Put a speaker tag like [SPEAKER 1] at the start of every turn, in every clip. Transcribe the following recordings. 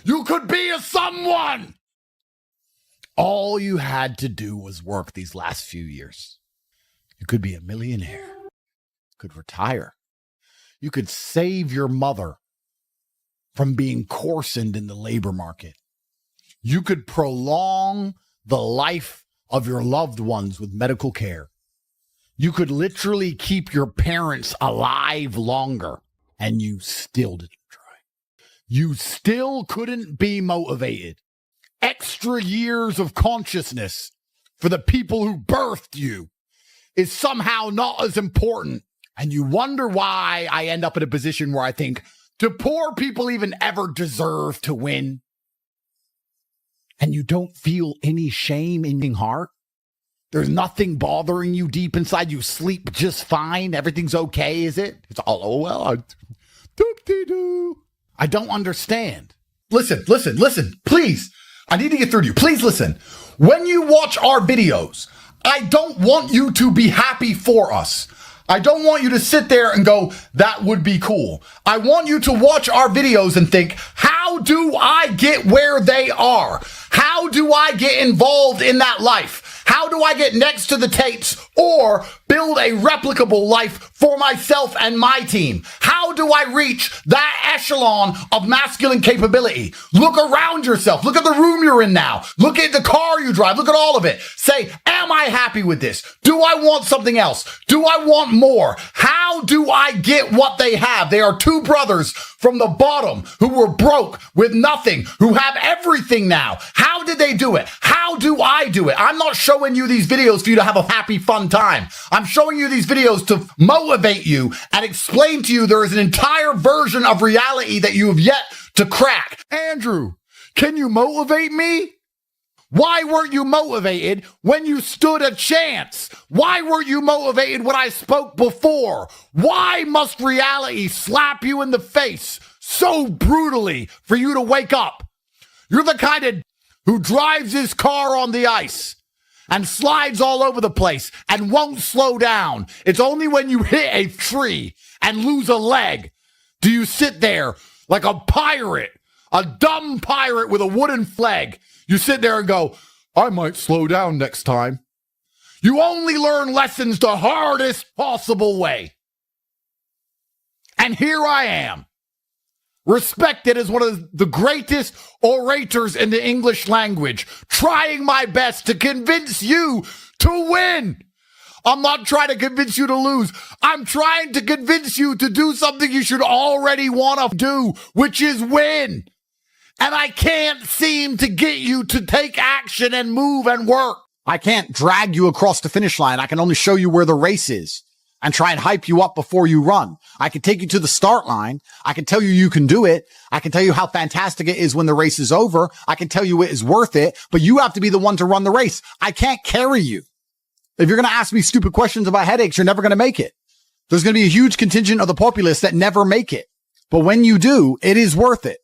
[SPEAKER 1] You could be a someone. All you had to do was work these last few years. You could be a millionaire. You could retire. You could save your mother from being coarsened in the labor market. You could prolong the life of your loved ones with medical care. You could literally keep your parents alive longer, and you still didn't try. You still couldn't be motivated. Extra years of consciousness for the people who birthed you is somehow not as important. And you wonder why I end up in a position where I think, do poor people even ever deserve to win? And you don't feel any shame in your heart? There's nothing bothering you deep inside. You sleep just fine. Everything's okay, is it? It's all, oh, well, I don't understand. Listen, please. I need to get through to you. Please listen. When you watch our videos, I don't want you to be happy for us. I don't want you to sit there and go, that would be cool. I want you to watch our videos and think, how do I get where they are? How do I get involved in that life? How do I get next to the Tates or build a replicable life for myself and my team? How do I reach that echelon of masculine capability? Look around yourself. Look at the room you're in now. Look at the car you drive. Look at all of it. Say, am I happy with this? Do I want something else? Do I want more? How do I get what they have? They are two brothers from the bottom who were broke with nothing, who have everything now. How did they do it? How do I do it? I'm not showing you these videos for you to have a happy, fun time. I'm showing you these videos to motivate you and explain to you there is an entire version of reality that you have yet to crack. Andrew, can you motivate me? Why weren't you motivated when you stood a chance? Why weren't you motivated when I spoke before? Why must reality slap you in the face so brutally for you to wake up? You're the kind of who drives his car on the ice and slides all over the place and won't slow down. It's only when you hit a tree and lose a leg do you sit there like a pirate, a dumb pirate with a wooden flag. You sit there and go, I might slow down next time. You only learn lessons the hardest possible way. And here I am, respected as one of the greatest orators in the English language, trying my best to convince you to win. I'm not trying to convince you to lose. I'm trying to convince you to do something you should already want to do, which is win. And I can't seem to get you to take action and move and work. I can't drag you across the finish line. I can only show you where the race is and try and hype you up before you run. I can take you to the start line. I can tell you you can do it. I can tell you how fantastic it is when the race is over. I can tell you it is worth it, but you have to be the one to run the race. I can't carry you. If you're going to ask me stupid questions about headaches, you're never going to make it. There's going to be a huge contingent of the populace that never make it. But when you do, it is worth it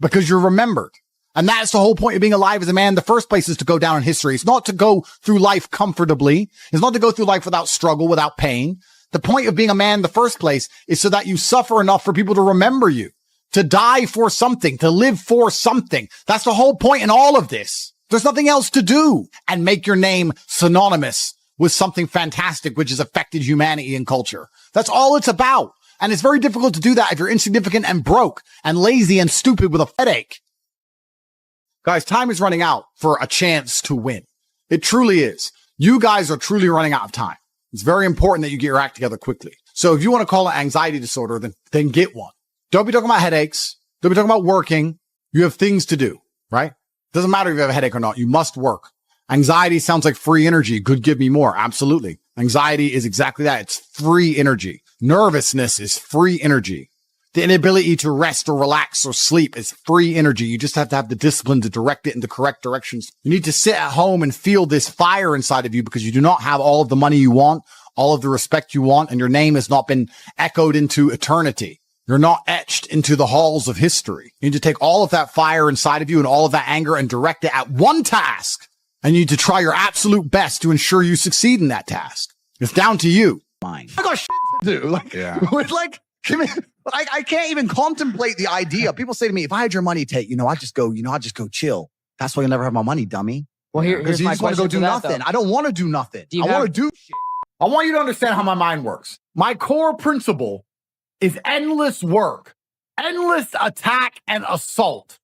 [SPEAKER 1] because you're remembered. And that's the whole point of being alive as a man in the first place, is to go down in history. It's not to go through life comfortably. It's not to go through life without struggle, without pain. The point of being a man in the first place is so that you suffer enough for people to remember you, to die for something, to live for something. That's the whole point in all of this. There's nothing else to do, and make your name synonymous with something fantastic, which has affected humanity and culture. That's all it's about. And it's very difficult to do that if you're insignificant and broke and lazy and stupid with a headache. Guys, time is running out for a chance to win. It truly is. You guys are truly running out of time. It's very important that you get your act together quickly. So if you want to call it anxiety disorder, then get one. Don't be talking about headaches. Don't be talking about working. You have things to do, right? Doesn't matter if you have a headache or not. You must work. Anxiety sounds like free energy. Could give me more. Absolutely. Anxiety is exactly that. It's free energy. Nervousness is free energy. The inability to rest or relax or sleep is free energy. You just have to have the discipline to direct it in the correct directions. You need to sit at home and feel this fire inside of you because you do not have all of the money you want, all of the respect you want, and your name has not been echoed into eternity. You're not etched into the halls of history. You need to take all of that fire inside of you and all of that anger and direct it at one task. And you need to try your absolute best to ensure you succeed in that task. It's down to you. Mine. I got shit to do.
[SPEAKER 2] But I can't even contemplate the idea. People say to me, if I had your money, Tate, I'd just go chill. That's why you'll never have my money, dummy.
[SPEAKER 3] Well, here's my
[SPEAKER 2] just want to go do nothing. I don't want to do nothing. I want to do shit.
[SPEAKER 1] I want you to understand how my mind works. My core principle is endless work, endless attack and assault.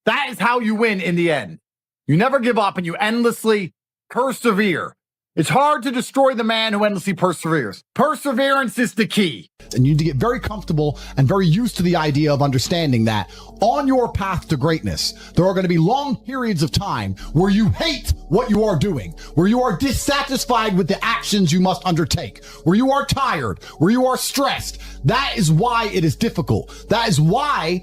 [SPEAKER 1] That is how you win in the end. You never give up and you endlessly persevere. It's hard to destroy the man who endlessly perseveres. Perseverance is the key. And you need to get very comfortable and very used to the idea of understanding that on your path to greatness, there are going to be long periods of time where you hate what you are doing, where you are dissatisfied with the actions you must undertake, where you are tired, where you are stressed. That is why it is difficult. That is why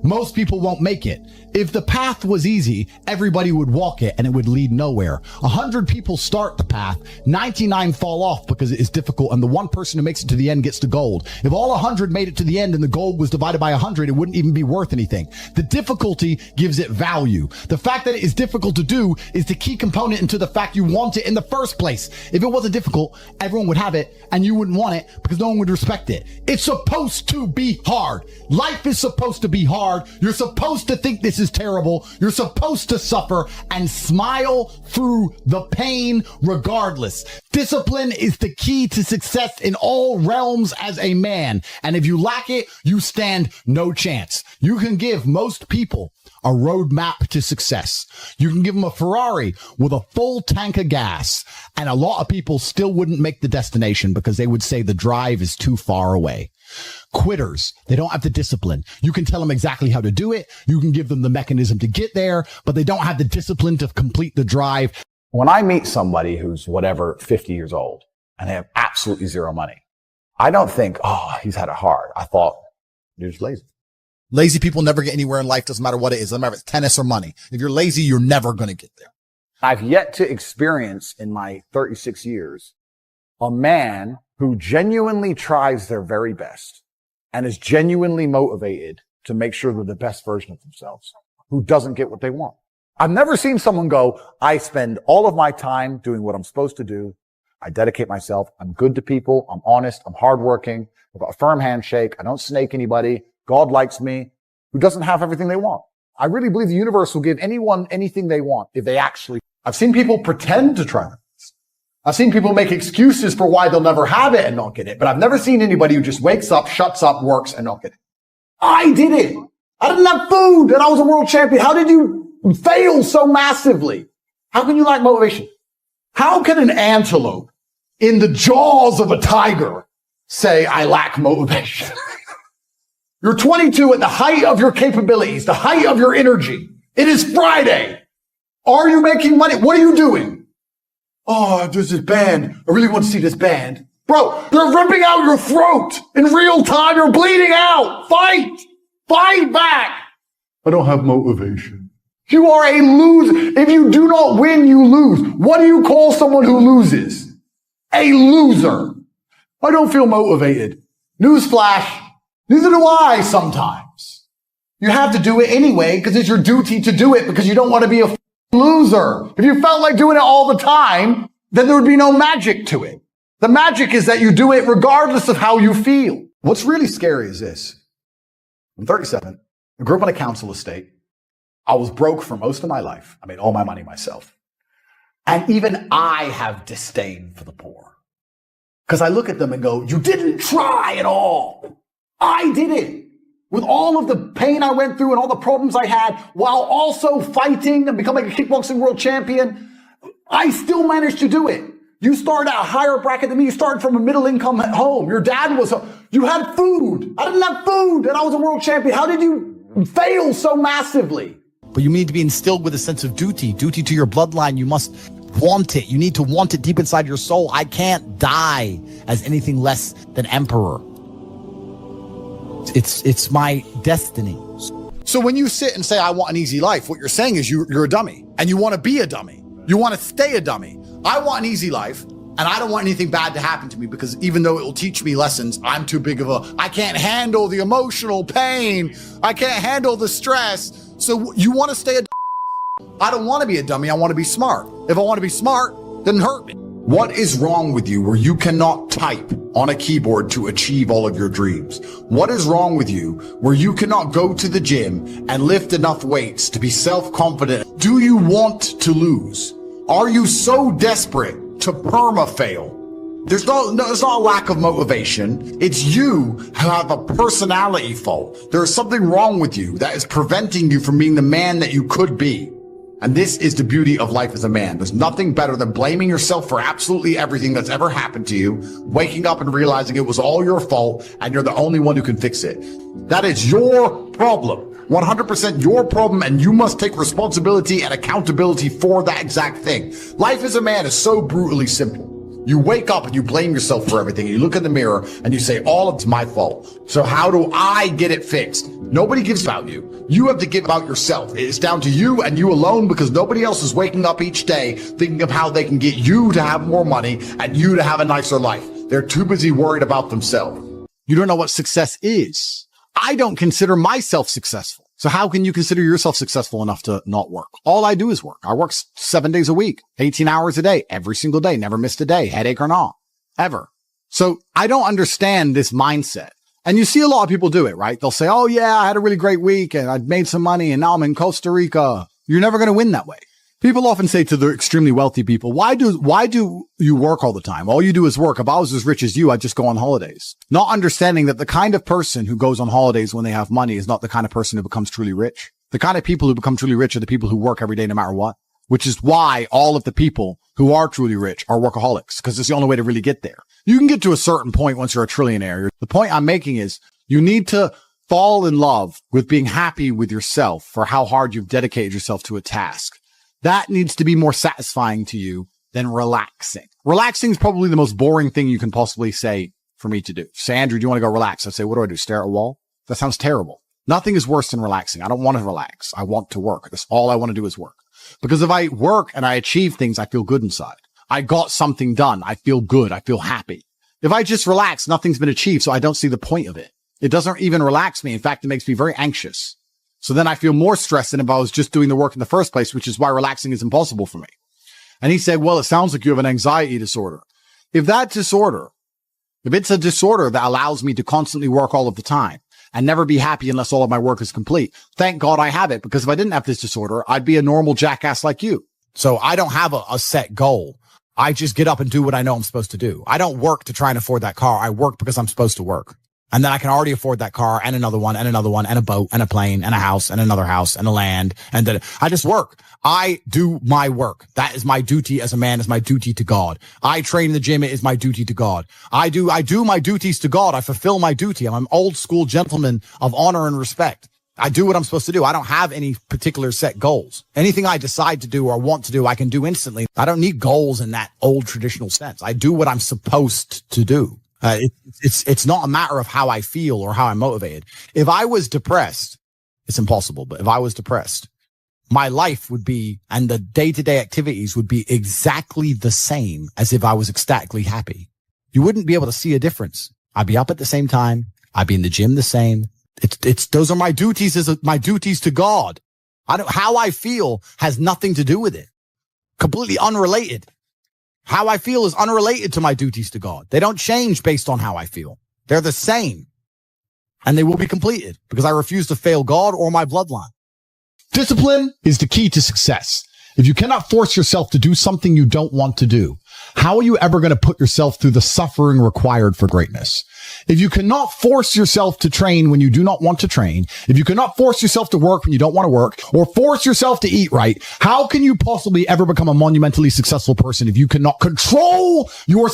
[SPEAKER 1] most people won't make it. If the path was easy, everybody would walk it and it would lead nowhere. 100 people start the path, 99 fall off because it is difficult, and the one person who makes it to the end gets the gold. If all 100 made it to the end and the gold was divided by 100, it wouldn't even be worth anything. The difficulty gives it value. The fact that it is difficult to do is the key component into the fact you want it in the first place. If it wasn't difficult, everyone would have it and you wouldn't want it because no one would respect it. It's supposed to be hard. Life is supposed to be hard. You're supposed to think this is terrible. You're supposed to suffer and smile through the pain regardless. Discipline is the key to success in all realms as a man. And if you lack it, you stand no chance. You can give most people a roadmap to success. You can give them a Ferrari with a full tank of gas, and a lot of people still wouldn't make the destination because they would say the drive is too far away. Quitters, they don't have the discipline. You can tell them exactly how to do it. You can give them the mechanism to get there, but they don't have the discipline to complete the drive.
[SPEAKER 4] When I meet somebody who's whatever, 50 years old, and they have absolutely zero money, I don't think, oh, he's had it hard. I thought, you're just lazy.
[SPEAKER 1] Lazy people never get anywhere in life. Doesn't matter what it is. Doesn't matter if it's tennis or money. If you're lazy, you're never going to get there.
[SPEAKER 4] I've yet to experience in my 36 years a man who genuinely tries their very best and is genuinely motivated to make sure they're the best version of themselves, who doesn't get what they want. I've never seen someone go, I spend all of my time doing what I'm supposed to do. I dedicate myself. I'm good to people. I'm honest. I'm hardworking. I've got a firm handshake. I don't snake anybody. God likes me, who doesn't have everything they want. I really believe the universe will give anyone anything they want if they actually.
[SPEAKER 1] I've seen people pretend to try this. I've seen people make excuses for why they'll never have it and not get it. But I've never seen anybody who just wakes up, shuts up, works, and not get it. I did it. I didn't have food and I was a world champion. How did you fail so massively? How can you lack motivation? How can an antelope in the jaws of a tiger say, I lack motivation? You're 22 at the height of your capabilities, the height of your energy. It is Friday. Are you making money? What are you doing? Oh, there's this band. I really want to see this band. Bro, they're ripping out your throat in real time. You're bleeding out. Fight. Fight back. I don't have motivation. You are a loser. If you do not win, you lose. What do you call someone who loses? A loser. I don't feel motivated. Newsflash. Neither do I sometimes. You have to do it anyway because it's your duty to do it because you don't want to be a loser. If you felt like doing it all the time, then there would be no magic to it. The magic is that you do it regardless of how you feel. What's really scary is this. I'm 37. I grew up on a council estate. I was broke for most of my life. I made all my money myself. And even I have disdain for the poor. Because I look at them and go, you didn't try at all. I did it with all of the pain I went through and all the problems I had while also fighting and becoming a kickboxing world champion. I still managed to do it. You started at a higher bracket than me. You started from a middle income home. Your dad you had food. I didn't have food and I was a world champion. How did you fail so massively? But you need to be instilled with a sense of duty to your bloodline. You must want it. You need to want it deep inside your soul. I can't die as anything less than emperor. It's my destiny. So when you sit and say, I want an easy life, what you're saying is you're a dummy and you want to be a dummy. You want to stay a dummy. I want an easy life and I don't want anything bad to happen to me because even though it will teach me lessons, I'm too big of I can't handle the emotional pain. I can't handle the stress. So you want to stay a dummy. I don't want to be a dummy. I want to be smart. If I want to be smart, then hurt me. What is wrong with you where you cannot type on a keyboard to achieve all of your dreams? What is wrong with you where you cannot go to the gym and lift enough weights to be self-confident? Do you want to lose? Are you so desperate to perma-fail? There's not a lack of motivation. It's you who have a personality fault. There is something wrong with you that is preventing you from being the man that you could be. And this is the beauty of life as a man. There's nothing better than blaming yourself for absolutely everything that's ever happened to you, waking up and realizing it was all your fault and you're the only one who can fix it. That is your problem. 100% your problem, and you must take responsibility and accountability for that exact thing. Life as a man is so brutally simple. You wake up and you blame yourself for everything. You look in the mirror and you say, all of it's my fault. So how do I get it fixed? Nobody gives about you. You have to give about yourself. It's down to you and you alone, because nobody else is waking up each day thinking of how they can get you to have more money and you to have a nicer life. They're too busy worried about themselves.
[SPEAKER 2] You don't know what success is. I don't consider myself successful. So how can you consider yourself successful enough to not work? All I do is work. I work 7 days a week, 18 hours a day, every single day, never missed a day, headache or not, ever. So I don't understand this mindset. And you see a lot of people do it, right? They'll say, oh yeah, I had a really great week and I made some money and now I'm in Costa Rica. You're never going to win that way. People often say to the extremely wealthy people, why do you work all the time? All you do is work. If I was as rich as you, I'd just go on holidays. Not understanding that the kind of person who goes on holidays when they have money is not the kind of person who becomes truly rich. The kind of people who become truly rich are the people who work every day no matter what, which is why all of the people who are truly rich are workaholics, because it's the only way to really get there. You can get to a certain point once you're a trillionaire. The point I'm making is you need to fall in love with being happy with yourself for how hard you've dedicated yourself to a task. That needs to be more satisfying to you than relaxing. Relaxing is probably the most boring thing you can possibly say for me to do. Say, Andrew, do you want to go relax? I say, what do? Stare at a wall? That sounds terrible. Nothing is worse than relaxing. I don't want to relax. I want to work. That's all I want to do is work. Because if I work and I achieve things, I feel good inside. I got something done. I feel good. I feel happy. If I just relax, nothing's been achieved. So I don't see the point of it. It doesn't even relax me. In fact, it makes me very anxious. So then I feel more stressed than if I was just doing the work in the first place, which is why relaxing is impossible for me. And he said, well, it sounds like you have an anxiety disorder. If it's a disorder that allows me to constantly work all of the time and never be happy unless all of my work is complete, thank God I have it, because if I didn't have this disorder, I'd be a normal jackass like you. So I don't have a set goal. I just get up and do what I know I'm supposed to do. I don't work to try and afford that car. I work because I'm supposed to work. And then I can already afford that car and another one and another one and a boat and a plane and a house and another house and a land. And then I just work. I do my work. That is my duty as a man, is my duty to God. I train in the gym. It is my duty to God. I do my duties to God. I fulfill my duty. I'm an old school gentleman of honor and respect. I do what I'm supposed to do. I don't have any particular set goals. Anything I decide to do or want to do, I can do instantly. I don't need goals in that old traditional sense. I do what I'm supposed to do. It's not a matter of how I feel or how I'm motivated. If I was depressed, it's impossible. But if I was depressed, my life would be, and the day-to-day activities would be exactly the same as if I was ecstatically happy. You wouldn't be able to see a difference. I'd be up at the same time. I'd be in the gym the same. Those are my duties my duties to God. How I feel has nothing to do with it. Completely unrelated. How I feel is unrelated to my duties to God. They don't change based on how I feel. They're the same. And they will be completed because I refuse to fail God or my bloodline.
[SPEAKER 1] Discipline is the key to success. If you cannot force yourself to do something you don't want to do, how are you ever going to put yourself through the suffering required for greatness? If you cannot force yourself to train when you do not want to train, if you cannot force yourself to work when you don't want to work, or force yourself to eat right, how can you possibly ever become a monumentally successful person if you cannot control your